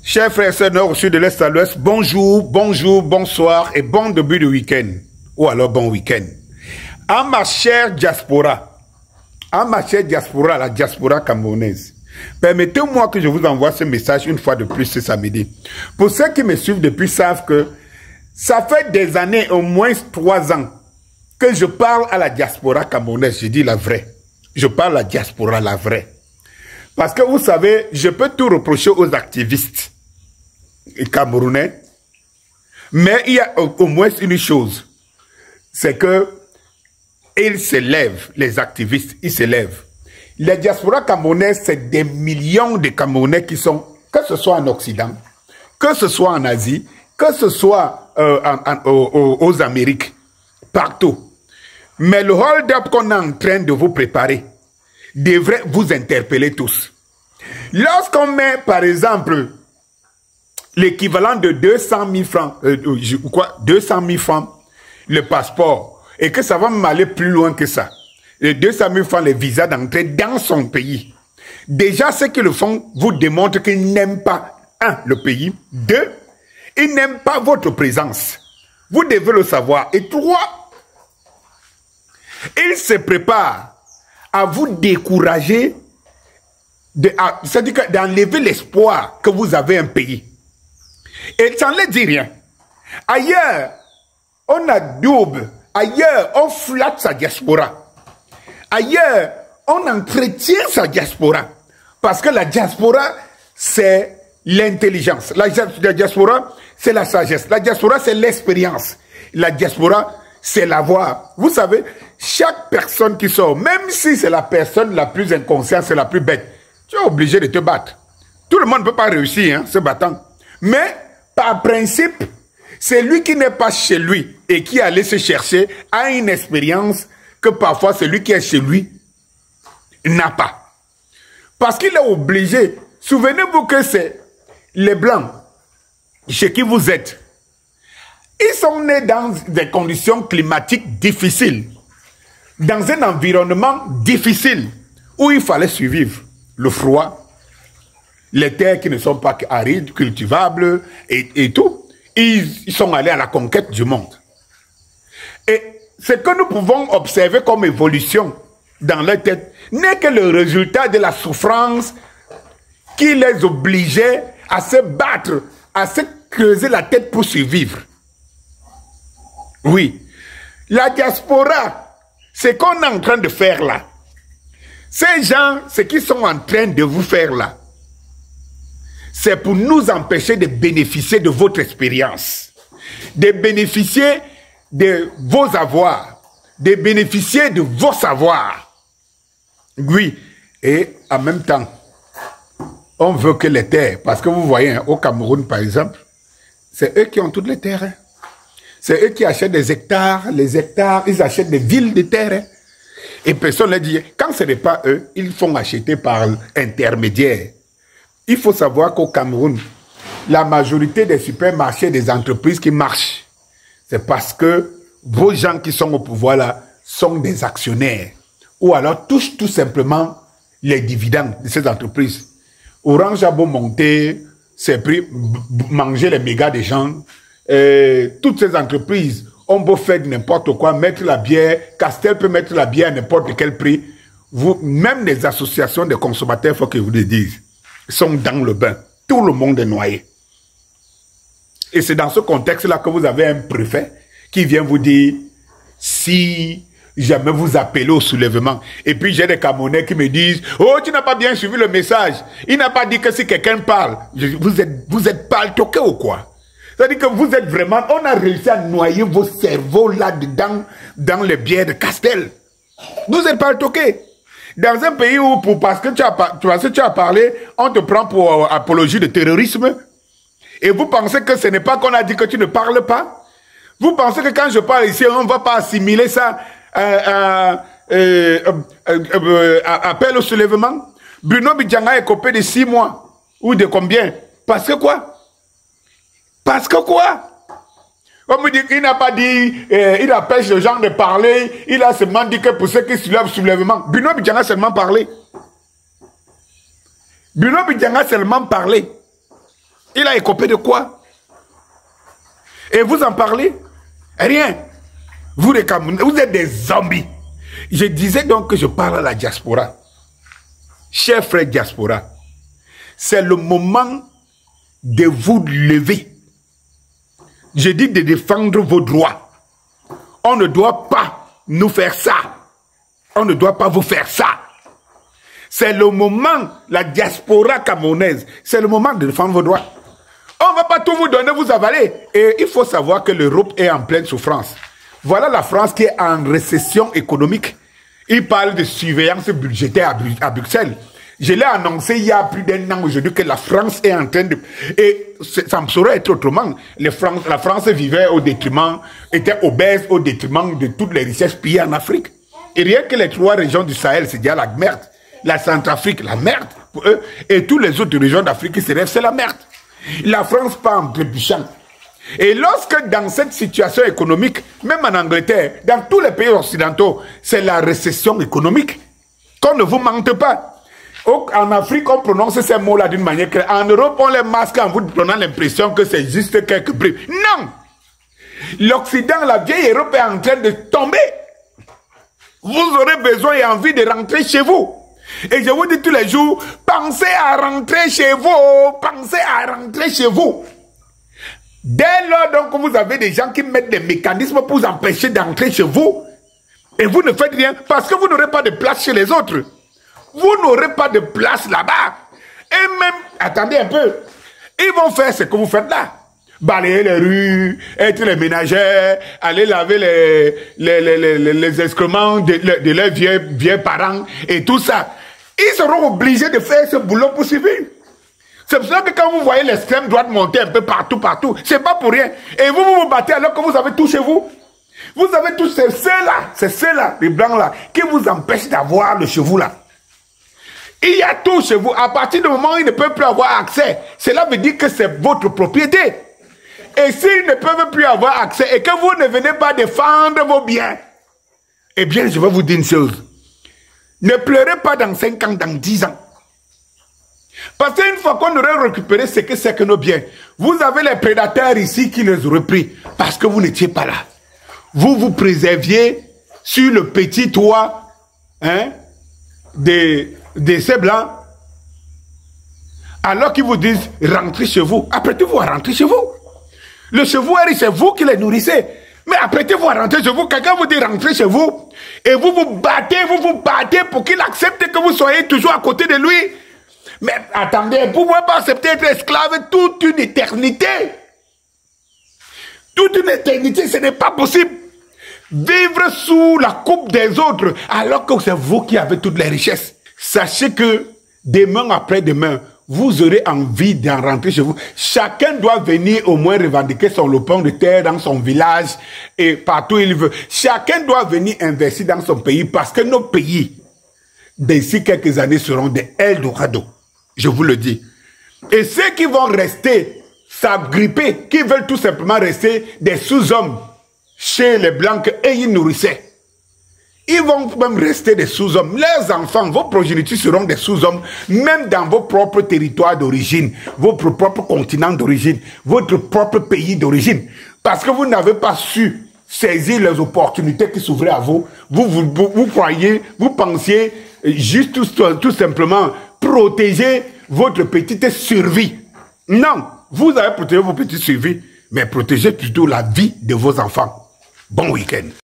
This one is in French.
Chers frères et sœurs nord au sud de l'est à l'ouest, bonjour, bonjour, bonsoir et bon début de week-end. Ou alors bon week-end. À ma chère diaspora, la diaspora camerounaise, permettez-moi que je vous envoie ce message une fois de plus ce samedi. Pour ceux qui me suivent depuis savent que ça fait des années, au moins 3 ans, que je parle à la diaspora camerounaise. Je dis la vraie. Je parle à la diaspora, la vraie. Parce que vous savez, je peux tout reprocher aux activistes camerounais, mais il y a au moins une chose, c'est que ils se lèvent, les activistes, ils se lèvent. La diaspora camerounaise, c'est des millions de Camerounais qui sont, que ce soit en Occident, que ce soit en Asie, que ce soit aux Amériques, partout. Mais le hold-up qu'on est en train de vous préparer devrait vous interpeller tous. Lorsqu'on met, par exemple, l'équivalent de 200 000 francs, 200 000 francs, le passeport, et que ça va m'aller plus loin que ça, les 200 000 francs, les visas d'entrée dans son pays. Déjà, ceux qui le font vous démontrent qu'ils n'aiment pas, 1, le pays, 2, ils n'aiment pas votre présence. Vous devez le savoir. Et 3, ils se préparent à vous décourager, c'est-à-dire d'enlever l'espoir que vous avez un pays. Et ça ne les dit rien. Ailleurs, on adoube. Ailleurs, on flatte sa diaspora. Ailleurs, on entretient sa diaspora. Parce que la diaspora, c'est l'intelligence. La diaspora, c'est la sagesse. La diaspora, c'est l'expérience. La diaspora, c'est l'avoir. Vous savez, chaque personne qui sort, même si c'est la personne la plus inconsciente, c'est la plus bête, tu es obligé de te battre. Tout le monde ne peut pas réussir, hein, se battant. Mais, par principe, c'est lui qui n'est pas chez lui et qui allait se chercher à une expérience que parfois celui qui est chez lui n'a pas. Parce qu'il est obligé. Souvenez-vous que c'est les Blancs chez qui vous êtes. Ils sont nés dans des conditions climatiques difficiles, dans un environnement difficile où il fallait survivre. Le froid, les terres qui ne sont pas arides, cultivables et tout. Ils sont allés à la conquête du monde. Et ce que nous pouvons observer comme évolution dans leur tête n'est que le résultat de la souffrance qui les obligeait à se battre, à se creuser la tête pour survivre. Oui, la diaspora, ce qu'on est en train de faire là, ces gens, ce qu'ils sont en train de vous faire là, c'est pour nous empêcher de bénéficier de votre expérience, de bénéficier de vos avoirs, de bénéficier de vos savoirs. Oui, et en même temps, on veut que les terres, parce que vous voyez, hein, au Cameroun par exemple, c'est eux qui ont toutes les terres. Hein. C'est eux qui achètent des hectares, les hectares, ils achètent des villes de terre. Hein. Et personne ne dit, quand ce n'est pas eux, ils font acheter par intermédiaire. Il faut savoir qu'au Cameroun, la majorité des supermarchés, des entreprises qui marchent, c'est parce que vos gens qui sont au pouvoir là sont des actionnaires. Ou alors touchent tout simplement les dividendes de ces entreprises. Orange a beau monter, c'est pris, manger les mégas des gens. Toutes ces entreprises ont beau faire n'importe quoi, mettre la bière, Castel peut mettre la bière à n'importe quel prix. Vous, même les associations de consommateurs, il faut que vous le disiez, sont dans le bain. Tout le monde est noyé. Et c'est dans ce contexte-là que vous avez un préfet qui vient vous dire si jamais vous appelez au soulèvement. Et puis j'ai des Camerounais qui me disent « Oh, tu n'as pas bien suivi le message. Il n'a pas dit que si quelqu'un parle, vous êtes pas toqué ou quoi ?» C'est-à-dire que vous êtes vraiment... On a réussi à noyer vos cerveaux là-dedans, dans les bières de Castel. Vous n'êtes pas toqué. Dans un pays où, parce que tu as parlé, on te prend pour apologie de terrorisme. Et vous pensez que ce n'est pas qu'on a dit que tu ne parles pas? Vous pensez que quand je parle ici, on ne va pas assimiler ça appel au soulèvement? Bruno Bidjanga est copé de 6 mois. Ou de combien? Parce que quoi? Parce que quoi? On me dit qu'il n'a pas dit, il empêche les gens de parler, il a seulement dit que pour ceux qui soulèvent soulèvement. Bruno Bidjanga a seulement parlé. Bruno Bidjanga a seulement parlé. Il a écopé de quoi? Et vous en parlez? Rien. Vous les Camerounais, vous êtes des zombies. Je disais donc que je parle à la diaspora. Chers frères diaspora, c'est le moment de vous lever. Je dis de défendre vos droits. On ne doit pas nous faire ça. On ne doit pas vous faire ça. C'est le moment, la diaspora camerounaise, c'est le moment de défendre vos droits. On ne va pas tout vous donner, vous avaler. Et il faut savoir que l'Europe est en pleine souffrance. Voilà la France qui est en récession économique. Il parle de surveillance budgétaire à Bruxelles. Je l'ai annoncé il y a plus d'un an aujourd'hui que la France est en train de... Et ça me saurait être autrement. La France vivait au détriment, était obèse au détriment de toutes les richesses pillées en Afrique. Et rien que les 3 régions du Sahel, c'est déjà la merde. La Centrafrique, la merde pour eux. Et toutes les autres régions d'Afrique qui se lèvent, c'est la merde. La France part en trébuchant. Et lorsque dans cette situation économique, même en Angleterre, dans tous les pays occidentaux, c'est la récession économique, qu'on ne vous mente pas. En Afrique, on prononce ces mots-là d'une manière claire. En Europe, on les masque en vous donnant l'impression que c'est juste quelques bribes. Non! L'Occident, la vieille Europe est en train de tomber. Vous aurez besoin et envie de rentrer chez vous. Et je vous dis tous les jours, pensez à rentrer chez vous. Pensez à rentrer chez vous. Dès lors donc vous avez des gens qui mettent des mécanismes pour vous empêcher d'entrer chez vous. Et vous ne faites rien parce que vous n'aurez pas de place chez les autres. Vous n'aurez pas de place là-bas. Et même, attendez un peu, ils vont faire ce que vous faites là. Balayer les rues, être les ménagères, aller laver les excréments de leurs vieux parents et tout ça. Ils seront obligés de faire ce boulot pour survivre. C'est pour ça que quand vous voyez l'extrême droite monter un peu partout, c'est pas pour rien. Et vous vous battez alors que vous avez tout chez vous. Vous avez tout, c'est ceux-là, les blancs-là, qui vous empêchent d'avoir le chez vous là. Il y a tout chez vous. À partir du moment où ils ne peuvent plus avoir accès, cela veut dire que c'est votre propriété. Et s'ils ne peuvent plus avoir accès et que vous ne venez pas défendre vos biens, eh bien, je vais vous dire une chose. Ne pleurez pas dans 5 ans, dans 10 ans. Parce qu'une fois qu'on aurait récupéré ce que c'est que nos biens, vous avez les prédateurs ici qui les auraient pris parce que vous n'étiez pas là. Vous vous préserviez sur le petit toit de ces blancs, alors qu'ils vous disent rentrez chez vous. Apprêtez-vous à rentrer chez vous. Le chez vous, c'est vous qui les nourrissez. Mais apprêtez-vous à rentrer chez vous. Quelqu'un vous dit rentrer chez vous et vous vous battez pour qu'il accepte que vous soyez toujours à côté de lui. Mais attendez, vous ne pouvez pas accepter d'être esclave toute une éternité. Toute une éternité, ce n'est pas possible. Vivre sous la coupe des autres alors que c'est vous qui avez toutes les richesses. Sachez que demain après-demain, vous aurez envie d'en rentrer chez vous. Chacun doit venir au moins revendiquer son lopin de terre dans son village et partout où il veut. Chacun doit venir investir dans son pays parce que nos pays, d'ici quelques années, seront des Eldorado. Je vous le dis. Et ceux qui vont rester s'agripper, qui veulent tout simplement rester des sous-hommes chez les Blancs et ils nourrissaient. Ils vont même rester des sous-hommes. Leurs enfants, vos progénitures seront des sous-hommes, même dans vos propres territoires d'origine, votre propre continent d'origine, votre propre pays d'origine. Parce que vous n'avez pas su saisir les opportunités qui s'ouvraient à vous. Vous croyez, vous pensiez juste tout simplement protéger votre petite survie. Non, vous avez protégé vos petites survies, mais protégez plutôt la vie de vos enfants. Bon week-end.